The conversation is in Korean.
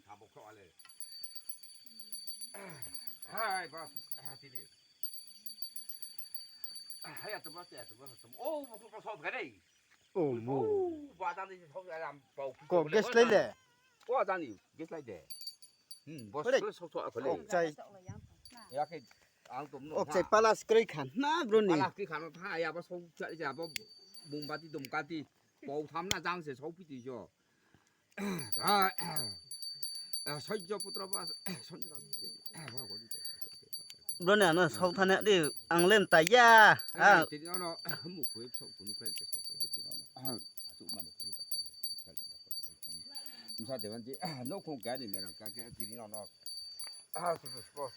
다 먹고 알래. 하이 봐. 디디. 하야 또 봤대. 또 봤어. 오, 먹고 서 그래. 오 뭐. 오, 와다니 서가 뭐. 거 게스 lấy 와다니 게스 라이데. 뭐 그래. 소소 그래. 옥자이 약해 안 좀. 옥자이 팔라스 그래 칸나 브로니. 빨라 그 가는 타야 뭐 소자 뭐 몸바디 dom까지 뭐 담나 장세 소피디죠. 아, 서이저 부드러워 손이라. 뭐 거기. 브로니 아나 서탄에 디 앙렘 따야. 아, 디디노 뭐 구입 소 군이 그래 서 디디노. 아주 많이 그러다. 인사 대반지 놓고 가야 되면 가게 디디노. 아, 수고.